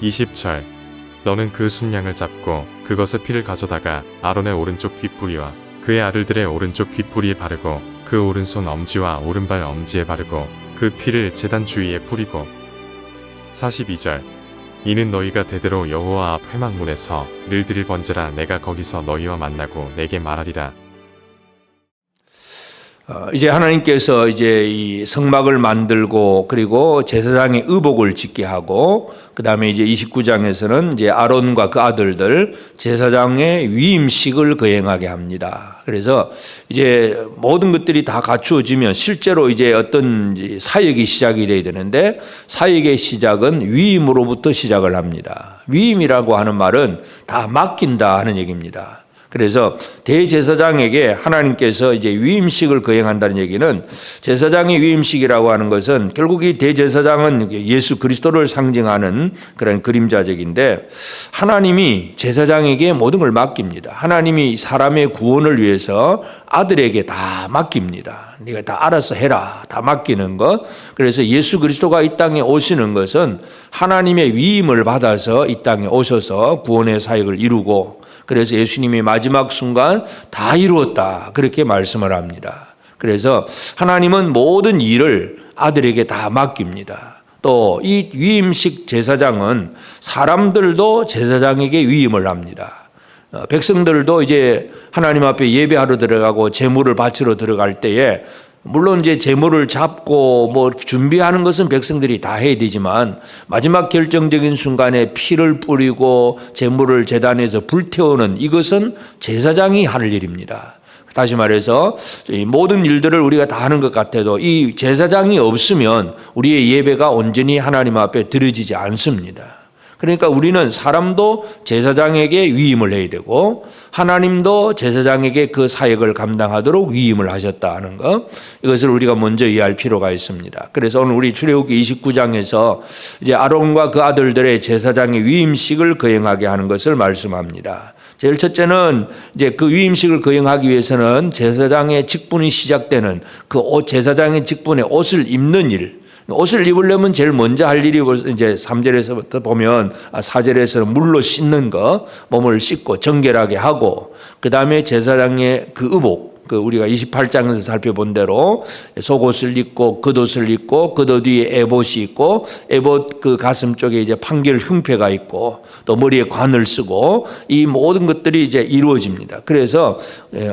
20절 너는 그 순양을 잡고 그것의 피를 가져다가 아론의 오른쪽 귓뿌리와 그의 아들들의 오른쪽 귓뿌리에 바르고 그 오른손 엄지와 오른발 엄지에 바르고 그 피를 제단 주위에 뿌리고 42절 이는 너희가 대대로 여호와 앞 회막문에서 늘 드릴 번제라. 내가 거기서 너희와 만나고 내게 말하리라. 이제 하나님께서 이제 이 성막을 만들고 그리고 제사장의 의복을 짓게 하고 그 다음에 이제 29장에서는 이제 아론과 그 아들들 제사장의 위임식을 거행하게 합니다. 그래서 이제 모든 것들이 다 갖추어지면 실제로 이제 어떤 사역이 시작이 돼야 되는데 사역의 시작은 위임으로부터 시작을 합니다. 위임이라고 하는 말은 다 맡긴다 하는 얘기입니다. 그래서 대제사장에게 하나님께서 이제 위임식을 거행한다는 얘기는 제사장의 위임식이라고 하는 것은 결국 이 대제사장은 예수 그리스도를 상징하는 그런 그림자적인데 하나님이 제사장에게 모든 걸 맡깁니다. 하나님이 사람의 구원을 위해서 아들에게 다 맡깁니다. 네가 다 알아서 해라. 다 맡기는 것. 그래서 예수 그리스도가 이 땅에 오시는 것은 하나님의 위임을 받아서 이 땅에 오셔서 구원의 사역을 이루고 그래서 예수님이 마지막 순간 다 이루었다. 그렇게 말씀을 합니다. 그래서 하나님은 모든 일을 아들에게 다 맡깁니다. 또 이 위임식 제사장은 사람들도 제사장에게 위임을 합니다. 백성들도 이제 하나님 앞에 예배하러 들어가고 제물을 바치러 들어갈 때에 물론 이제 제물을 잡고 뭐 준비하는 것은 백성들이 다 해야 되지만 마지막 결정적인 순간에 피를 뿌리고 제물을 제단에서 불태우는 이것은 제사장이 하는 일입니다. 다시 말해서 이 모든 일들을 우리가 다 하는 것 같아도 이 제사장이 없으면 우리의 예배가 온전히 하나님 앞에 드려지지 않습니다. 그러니까 우리는 사람도 제사장에게 위임을 해야 되고 하나님도 제사장에게 그 사역을 감당하도록 위임을 하셨다는 것, 이것을 우리가 먼저 이해할 필요가 있습니다. 그래서 오늘 우리 출애굽기 29장에서 이제 아론과 그 아들들의 제사장의 위임식을 거행하게 하는 것을 말씀합니다. 제일 첫째는 이제 그 위임식을 거행하기 위해서는 제사장의 직분이 시작되는 그 제사장의 직분의 옷을 입는 일, 옷을 입으려면 제일 먼저 할 일이 이제 3절에서부터 보면 4절에서는 물로 씻는 거, 몸을 씻고 정결하게 하고 그 다음에 제사장의 그 의복, 그 우리가 28장에서 살펴본 대로 속옷을 입고 겉옷을 입고 겉옷 위에 에봇이 있고 에봇 그 가슴 쪽에 이제 판결 흉패가 있고 또 머리에 관을 쓰고 이 모든 것들이 이제 이루어집니다. 그래서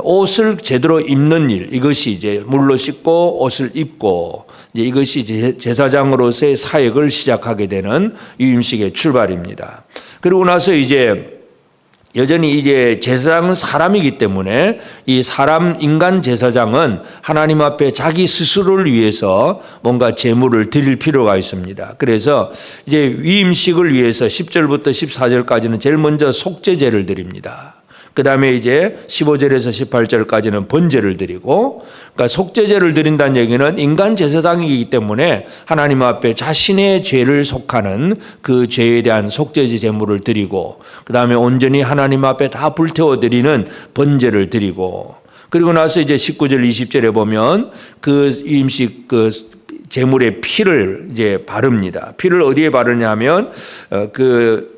옷을 제대로 입는 일, 이것이 이제 물로 씻고 옷을 입고 이제 이것이 제사장으로서의 사역을 시작하게 되는 위임식의 출발입니다. 그리고 나서 이제 여전히 이제 제사장은 사람이기 때문에 이 사람 인간 제사장은 하나님 앞에 자기 스스로를 위해서 뭔가 제물을 드릴 필요가 있습니다. 그래서 이제 위임식을 위해서 10절부터 14절까지는 제일 먼저 속죄제를 드립니다. 그 다음에 이제 15절에서 18절까지는 번제를 드리고, 그러니까 속죄제를 드린다는 얘기는 인간 제사장이기 때문에 하나님 앞에 자신의 죄를 속하는 그 죄에 대한 속죄제 제물을 드리고, 그 다음에 온전히 하나님 앞에 다 불태워 드리는 번제를 드리고, 그리고 나서 이제 19절 20절에 보면 그 위임식 그 제물의 피를 이제 바릅니다. 피를 어디에 바르냐 하면 그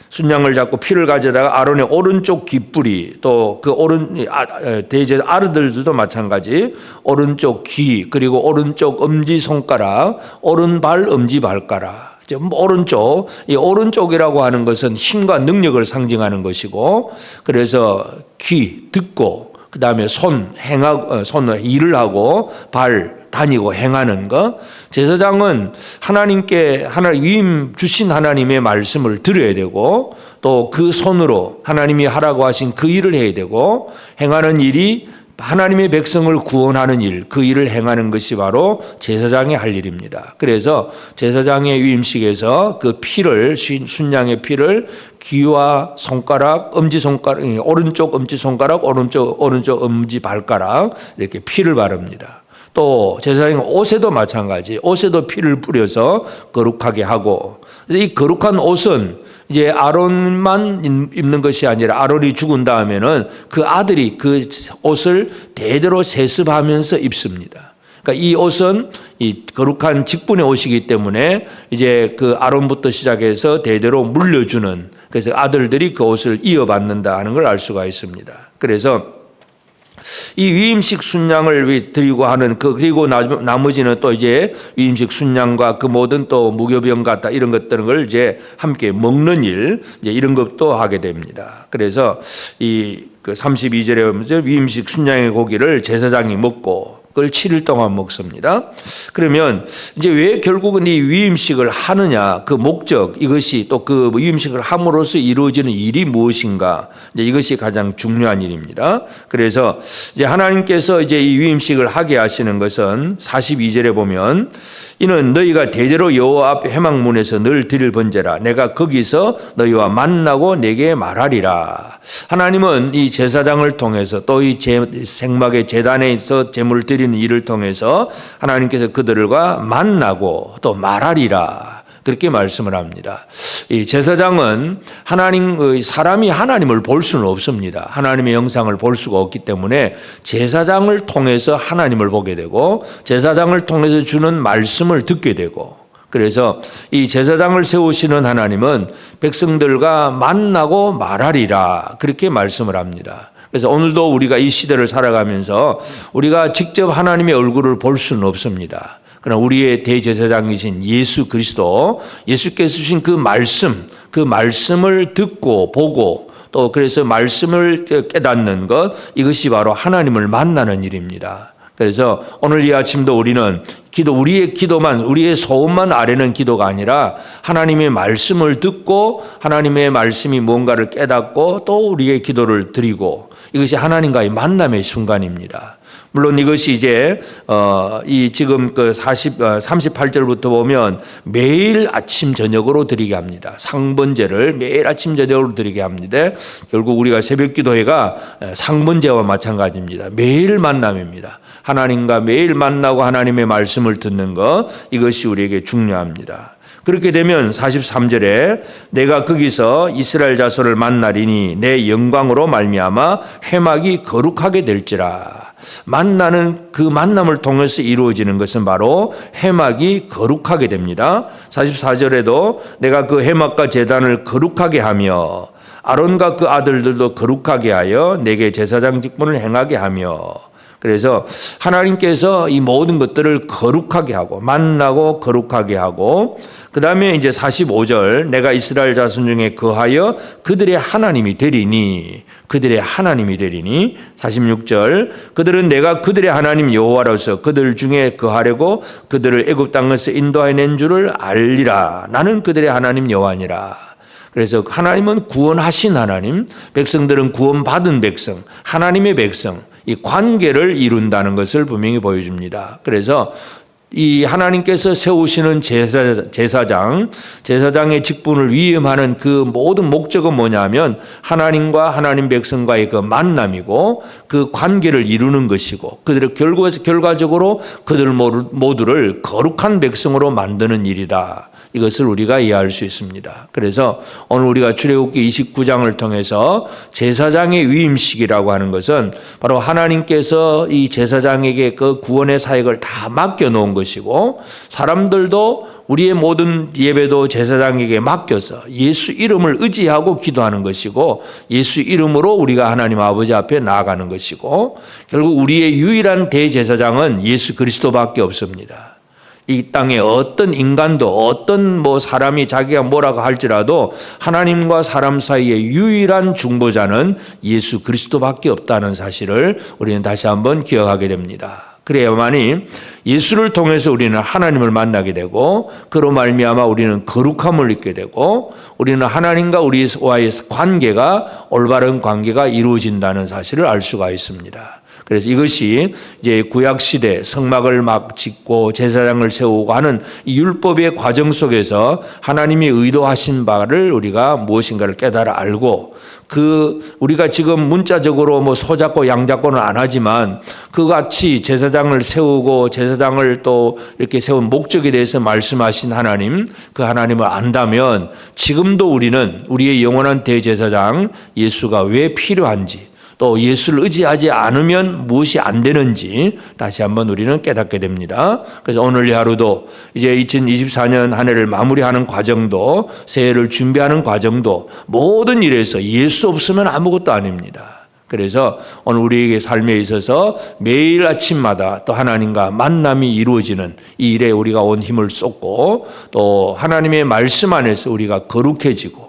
순양을 잡고 피를 가져다가 아론의 오른쪽 귓뿌리, 또 그 대제 아들들도 마찬가지 오른쪽 귀, 그리고 오른쪽 엄지 손가락, 오른발 엄지 발가락. 오른쪽, 이 오른쪽이라고 하는 것은 힘과 능력을 상징하는 것이고, 그래서 귀 듣고 그 다음에 손 일을 하고 발 다니고 행하는 것. 제사장은 하나님께 위임 주신 하나님의 말씀을 들어야 되고 또 그 손으로 하나님이 하라고 하신 그 일을 해야 되고 행하는 일이 하나님의 백성을 구원하는 일, 그 일을 행하는 것이 바로 제사장이 할 일입니다. 그래서 제사장의 위임식에서 그 피를, 순양의 피를 귀와 손가락, 엄지손가락, 오른쪽 엄지손가락, 오른쪽 엄지발가락 이렇게 피를 바릅니다. 또 제사장의 옷에도 마찬가지, 옷에도 피를 뿌려서 거룩하게 하고, 이 거룩한 옷은 이제 아론만 입는 것이 아니라 아론이 죽은 다음에는 그 아들이 그 옷을 대대로 세습하면서 입습니다. 그러니까 이 옷은 이 거룩한 직분의 옷이기 때문에 이제 그 아론부터 시작해서 대대로 물려주는, 그래서 아들들이 그 옷을 이어받는다 하는 걸 알 수가 있습니다. 그래서 이 위임식 순양을 드리고 하는 그리고 나머지는 또 이제 위임식 순양과 그 모든 또 무교병 같다 이런 것들을 이제 함께 먹는 일, 이제 이런 것도 하게 됩니다. 그래서 그 32절에 보면 위임식 순양의 고기를 제사장이 먹고 그걸 7일 동안 먹습니다. 그러면 이제 왜 결국은 이 위임식을 하느냐, 그 목적, 이것이 또 그 위임식을 함으로써 이루어지는 일이 무엇인가, 이제 이것이 가장 중요한 일입니다. 그래서 이제 하나님께서 이제 이 위임식을 하게 하시는 것은 42절에 보면 이는 너희가 대대로 여호와 앞 회막문에서 늘 드릴 번제라. 내가 거기서 너희와 만나고 내게 말하리라. 하나님은 이 제사장을 통해서 또 이 생막의 제단에서 제물을 드리는 일을 통해서 하나님께서 그들과 만나고 또 말하리라. 그렇게 말씀을 합니다. 이 제사장은 사람이 하나님을 볼 수는 없습니다. 하나님의 영상을 볼 수가 없기 때문에 제사장을 통해서 하나님을 보게 되고 제사장을 통해서 주는 말씀을 듣게 되고, 그래서 이 제사장을 세우시는 하나님은 백성들과 만나고 말하리라 그렇게 말씀을 합니다. 그래서 오늘도 우리가 이 시대를 살아가면서 우리가 직접 하나님의 얼굴을 볼 수는 없습니다. 그러나 우리의 대제사장이신 예수 그리스도, 예수께서 주신 그 말씀을 듣고 보고 또 그래서 말씀을 깨닫는 것, 이것이 바로 하나님을 만나는 일입니다. 그래서 오늘 이 아침도 우리는 우리의 기도만, 우리의 소원만 아뢰는 기도가 아니라 하나님의 말씀을 듣고 하나님의 말씀이 뭔가를 깨닫고 또 우리의 기도를 드리고, 이것이 하나님과의 만남의 순간입니다. 물론 이것이 이제 이 지금 그 38절부터 보면 매일 아침 저녁으로 드리게 합니다. 상번제를 매일 아침 저녁으로 드리게 합니다. 결국 우리가 새벽 기도회가 상번제와 마찬가지입니다. 매일 만남입니다. 하나님과 매일 만나고 하나님의 말씀을 듣는 것, 이것이 우리에게 중요합니다. 그렇게 되면 43절에 내가 거기서 이스라엘 자손을 만나리니 내 영광으로 말미암아 회막이 거룩하게 될지라. 만나는 그 만남을 통해서 이루어지는 것은 바로 회막이 거룩하게 됩니다. 44절에도 내가 그 회막과 제단을 거룩하게 하며 아론과 그 아들들도 거룩하게 하여 내게 제사장 직분을 행하게 하며, 그래서 하나님께서 이 모든 것들을 거룩하게 하고 만나고 거룩하게 하고, 그 다음에 이제 45절 내가 이스라엘 자손 중에 거하여 그들의 하나님이 되리니 46절 그들은 내가 그들의 하나님 여호와로서 그들 중에 거하려고 그들을 애굽 땅에서 인도하여 낸 줄을 알리라. 나는 그들의 하나님 여호와니라. 그래서 하나님은 구원하신 하나님, 백성들은 구원받은 백성, 하나님의 백성, 이 관계를 이룬다는 것을 분명히 보여줍니다. 그래서 이 하나님께서 세우시는 제사장의 직분을 위임하는 그 모든 목적은 뭐냐면 하나님과 하나님 백성과의 그 만남이고 그 관계를 이루는 것이고, 그들의 결과적으로 그들 모두를 거룩한 백성으로 만드는 일이다. 이것을 우리가 이해할 수 있습니다. 그래서 오늘 우리가 출애굽기 29장을 통해서 제사장의 위임식이라고 하는 것은 바로 하나님께서 이 제사장에게 그 구원의 사역을 다 맡겨놓은 것이고, 사람들도 우리의 모든 예배도 제사장에게 맡겨서 예수 이름을 의지하고 기도하는 것이고, 예수 이름으로 우리가 하나님 아버지 앞에 나아가는 것이고, 결국 우리의 유일한 대제사장은 예수 그리스도밖에 없습니다. 이 땅에 어떤 인간도 어떤 사람이 자기가 뭐라고 할지라도 하나님과 사람 사이의 유일한 중보자는 예수 그리스도밖에 없다는 사실을 우리는 다시 한번 기억하게 됩니다. 그래야만이 예수를 통해서 우리는 하나님을 만나게 되고, 그로 말미암아 우리는 거룩함을 잊게 되고, 우리는 하나님과 우리와의 관계가 올바른 관계가 이루어진다는 사실을 알 수가 있습니다. 그래서 이것이 이제 구약 시대 성막을 막 짓고 제사장을 세우고 하는 이 율법의 과정 속에서 하나님이 의도하신 바를 우리가 무엇인가를 깨달아 알고, 우리가 지금 문자적으로 소잡고 양잡고는 안 하지만 그같이 제사장을 세우고 제사장을 또 이렇게 세운 목적에 대해서 말씀하신 하나님, 그 하나님을 안다면 지금도 우리는 우리의 영원한 대제사장 예수가 왜 필요한지, 또 예수를 의지하지 않으면 무엇이 안 되는지 다시 한번 우리는 깨닫게 됩니다. 그래서 오늘 이 하루도 이제 2024년 한 해를 마무리하는 과정도, 새해를 준비하는 과정도 모든 일에서 예수 없으면 아무것도 아닙니다. 그래서 오늘 우리에게 삶에 있어서 매일 아침마다 또 하나님과 만남이 이루어지는 이 일에 우리가 온 힘을 쏟고, 또 하나님의 말씀 안에서 우리가 거룩해지고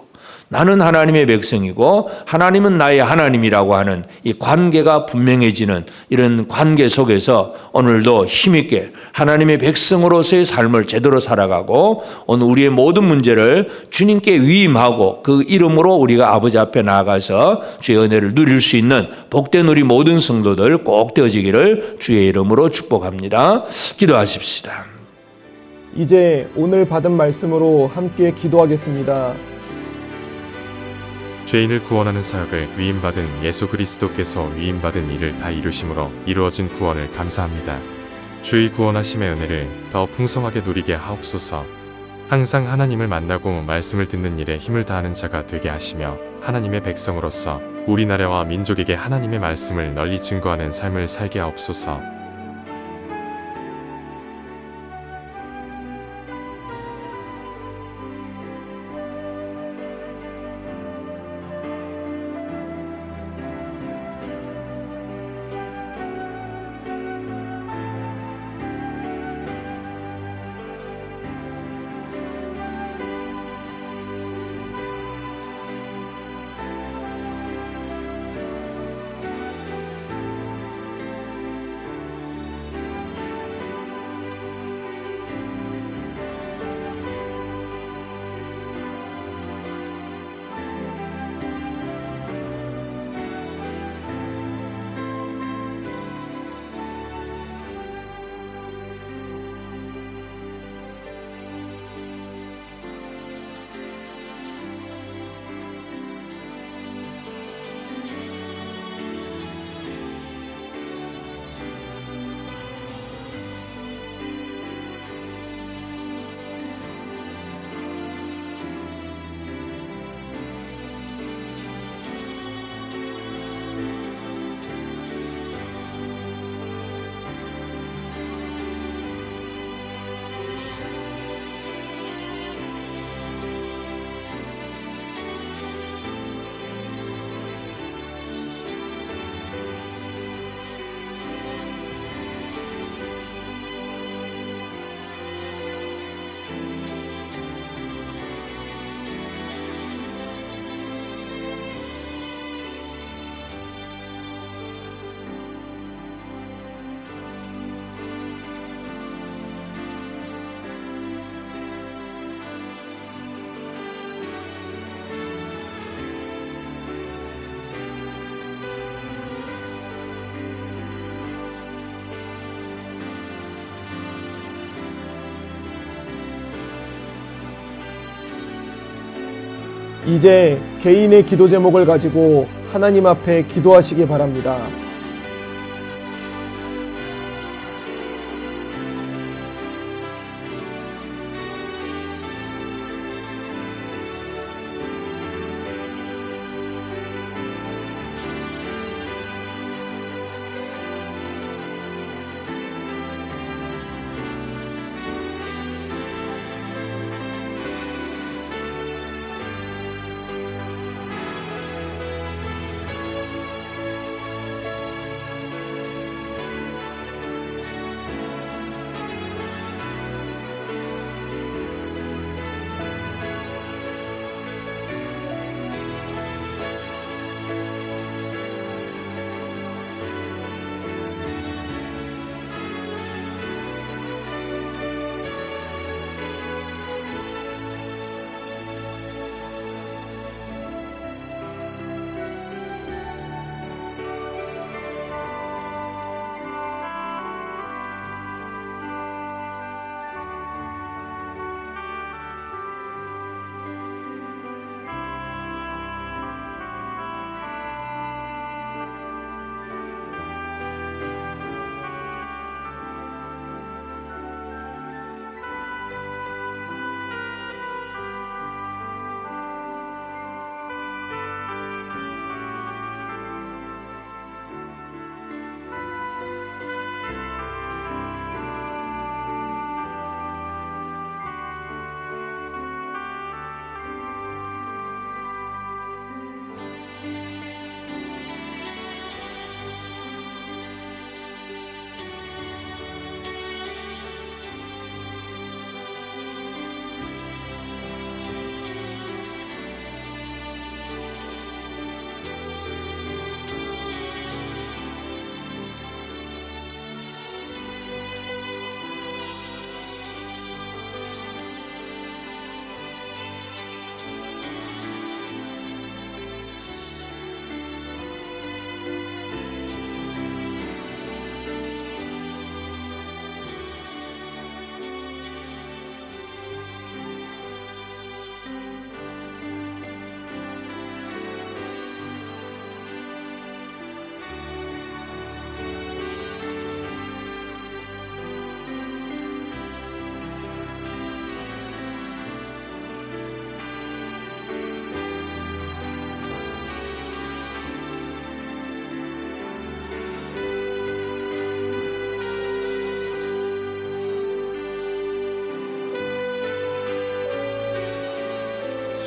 나는 하나님의 백성이고 하나님은 나의 하나님이라고 하는 이 관계가 분명해지는 이런 관계 속에서 오늘도 힘있게 하나님의 백성으로서의 삶을 제대로 살아가고, 오늘 우리의 모든 문제를 주님께 위임하고 그 이름으로 우리가 아버지 앞에 나아가서 주의 은혜를 누릴 수 있는 복된 우리 모든 성도들 꼭 되어지기를 주의 이름으로 축복합니다. 기도하십시다. 이제 오늘 받은 말씀으로 함께 기도하겠습니다. 죄인을 구원하는 사역을 위임받은 예수 그리스도께서 위임받은 일을 다 이루심으로 이루어진 구원을 감사합니다. 주의 구원하심의 은혜를 더 풍성하게 누리게 하옵소서. 항상 하나님을 만나고 말씀을 듣는 일에 힘을 다하는 자가 되게 하시며 하나님의 백성으로서 우리나라와 민족에게 하나님의 말씀을 널리 증거하는 삶을 살게 하옵소서. 이제 개인의 기도 제목을 가지고 하나님 앞에 기도하시기 바랍니다.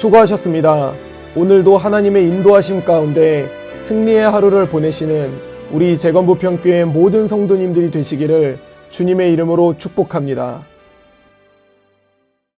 수고하셨습니다. 오늘도 하나님의 인도하심 가운데 승리의 하루를 보내시는 우리 재건부평교회 모든 성도님들이 되시기를 주님의 이름으로 축복합니다.